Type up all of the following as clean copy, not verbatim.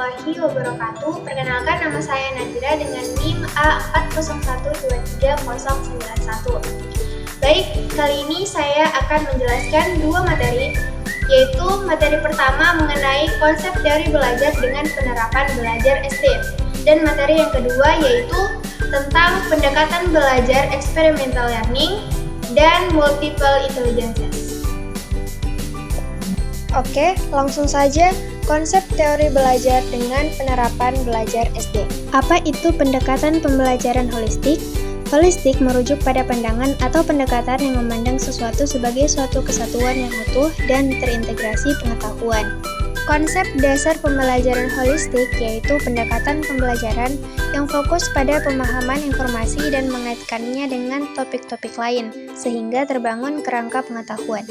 warahmatullahi wabarakatuh. Perkenalkan, nama saya Nadira dengan NIM A40123091. Baik, kali ini saya akan menjelaskan dua materi, yaitu materi pertama mengenai konsep teori belajar dengan penerapan belajar SD, dan materi yang kedua yaitu tentang pendekatan belajar experimental learning dan multiple intelligences. Oke, langsung saja. Konsep teori belajar dengan penerapan belajar SD. Apa itu pendekatan pembelajaran holistik? Holistik merujuk pada pandangan atau pendekatan yang memandang sesuatu sebagai suatu kesatuan yang utuh dan terintegrasi pengetahuan. Konsep dasar pembelajaran holistik yaitu pendekatan pembelajaran yang fokus pada pemahaman informasi dan mengaitkannya dengan topik-topik lain, sehingga terbangun kerangka pengetahuan.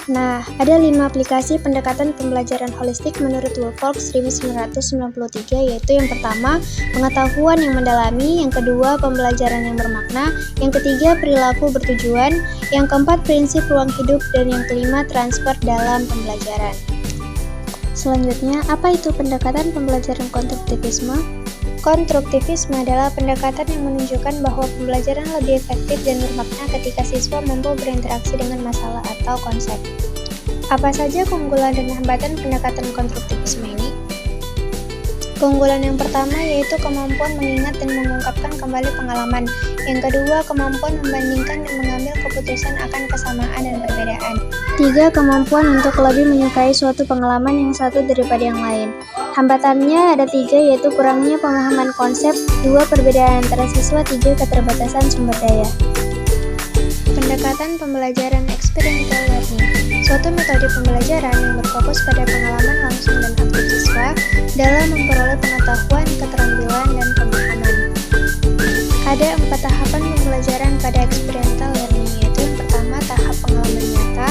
Nah, ada 5 aplikasi pendekatan pembelajaran holistik menurut Woolfolk 1993, yaitu yang pertama, pengetahuan yang mendalami, yang kedua, pembelajaran yang bermakna, yang ketiga, perilaku bertujuan, yang keempat, prinsip ruang hidup, dan yang kelima, transfer dalam pembelajaran. Selanjutnya, apa itu pendekatan pembelajaran konstruktivisme? Konstruktivisme adalah pendekatan yang menunjukkan bahwa pembelajaran lebih efektif dan bermakna ketika siswa mampu berinteraksi dengan masalah atau konsep. Apa saja keunggulan dan hambatan pendekatan konstruktivisme ini? Keunggulan yang pertama yaitu kemampuan mengingat dan mengungkapkan kembali pengalaman. Yang kedua, kemampuan membandingkan dan mengambil keputusan akan kesamaan dan perbedaan. 3. Kemampuan untuk lebih menyukai suatu pengalaman yang satu daripada yang lain. Hambatannya ada 3, yaitu kurangnya pemahaman konsep, 2. Perbedaan antara siswa, 3. Keterbatasan sumber daya. Pendekatan pembelajaran experiential learning, suatu metode pembelajaran yang berfokus pada pengalaman langsung dan aktif siswa dalam memperoleh pengetahuan, keterampilan, dan pemahaman. Ada 4 tahapan pembelajaran pada experiential learning, yaitu yang pertama tahap pengalaman nyata,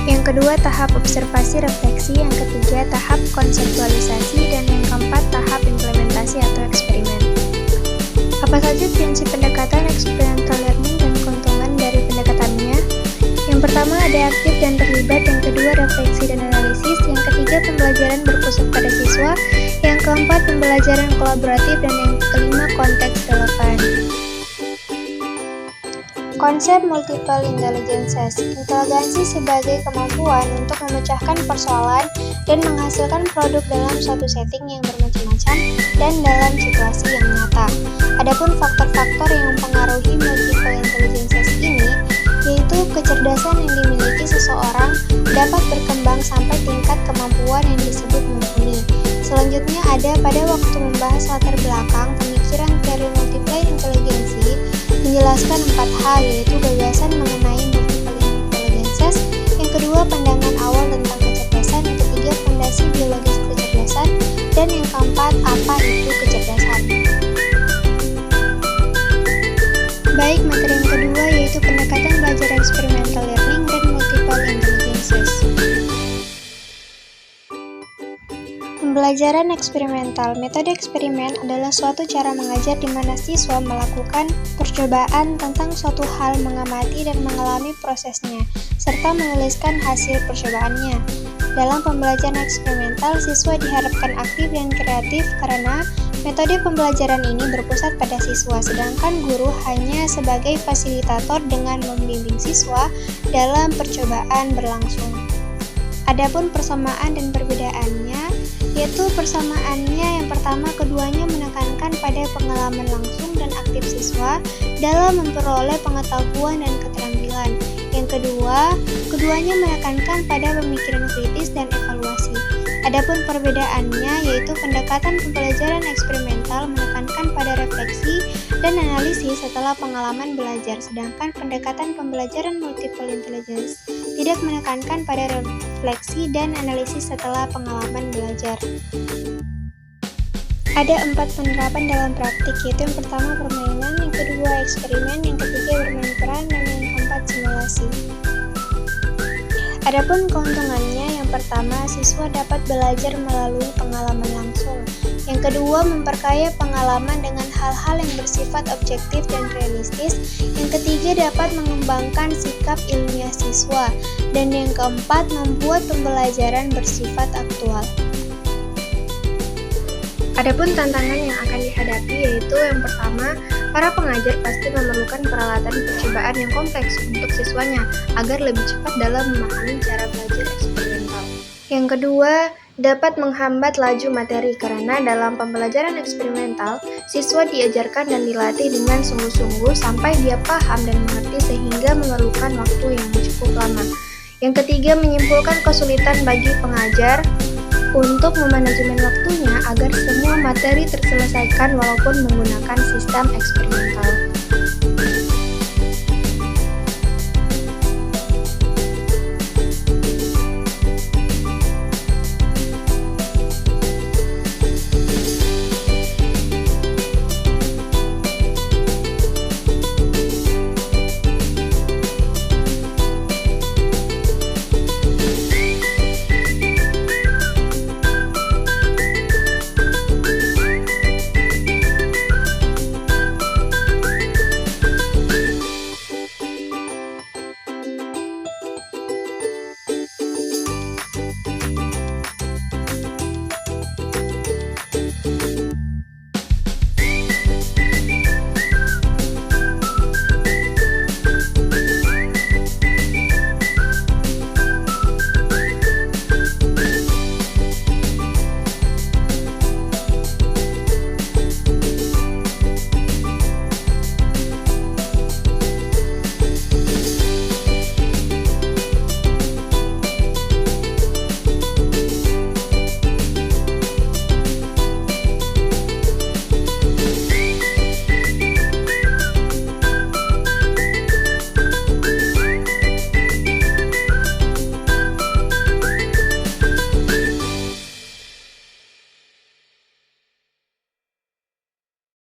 yang kedua tahap observasi refleksi, yang ketiga tahap konseptualisasi, dan yang keempat tahap implementasi atau eksperimen. Apa saja prinsip pendekatan experiential learning dan keuntungan dari pendekatannya? Yang pertama ada aktif dan terlibat, yang kedua refleksi dan analisis, yang ketiga pembelajaran berpusat pada siswa, yang keempat pembelajaran kolaboratif, dan yang kelima konteks relevan. Konsep multiple intelligences, inteligensi sebagai kemampuan untuk memecahkan persoalan dan menghasilkan produk dalam suatu setting yang bermacam-macam dan dalam situasi yang nyata. Adapun faktor-faktor yang mempengaruhi multiple intelligences ini, yaitu kecerdasan yang dimiliki seseorang dapat berkembang sampai tingkat kemampuan yang disebut mumpuni. Selanjutnya ada pada waktu membahas latar belakang pemikiran teori multiple intelligency, menjelaskan 4 hal, yaitu gagasan mengenai multiple intelligences, yang kedua pandangan awal tentang kecerdasan, yang ketiga fondasi biologis kecerdasan, dan yang keempat apa itu kecerdasan. Baik, materi yang kedua yaitu pendekatan belajar experimental learning dan multiple intelligences. Pembelajaran eksperimental. Metode eksperimen adalah suatu cara mengajar di mana siswa melakukan percobaan tentang suatu hal, mengamati dan mengalami prosesnya, serta menuliskan hasil percobaannya. Dalam pembelajaran eksperimental, siswa diharapkan aktif dan kreatif karena metode pembelajaran ini berpusat pada siswa, sedangkan guru hanya sebagai fasilitator dengan membimbing siswa dalam percobaan berlangsung. Adapun persamaan dan perbedaannya, yaitu persamaannya yang pertama keduanya menekankan pada pengalaman langsung dan aktif siswa dalam memperoleh pengetahuan dan keterampilan. Yang kedua, keduanya menekankan pada pemikiran kritis dan evaluasi. Adapun perbedaannya yaitu pendekatan pembelajaran eksperimental menekankan pada refleksi dan analisis setelah pengalaman belajar, sedangkan pendekatan pembelajaran multiple intelligence tidak menekankan pada refleksi dan analisis setelah pengalaman belajar. Ada 4 penerapan dalam praktik, yaitu yang pertama permainan, yang kedua eksperimen, yang ketiga bermain peran, dan yang keempat simulasi. Adapun keuntungannya, yang pertama siswa dapat belajar melalui pengalaman langsung. Yang kedua, memperkaya pengalaman dengan hal-hal yang bersifat objektif dan realistis. Yang ketiga, dapat mengembangkan sikap ilmiah siswa. Dan yang keempat, membuat pembelajaran bersifat aktual. Adapun tantangan yang akan dihadapi yaitu yang pertama, para pengajar pasti memerlukan peralatan percobaan yang kompleks untuk siswanya agar lebih cepat dalam memahami cara belajar eksperimental. Yang kedua, dapat menghambat laju materi karena dalam pembelajaran eksperimental, siswa diajarkan dan dilatih dengan sungguh-sungguh sampai dia paham dan mengerti sehingga memerlukan waktu yang cukup lama. Yang ketiga, menyimpulkan kesulitan bagi pengajar untuk memanajemen waktunya agar semua materi terselesaikan walaupun menggunakan sistem eksperimental.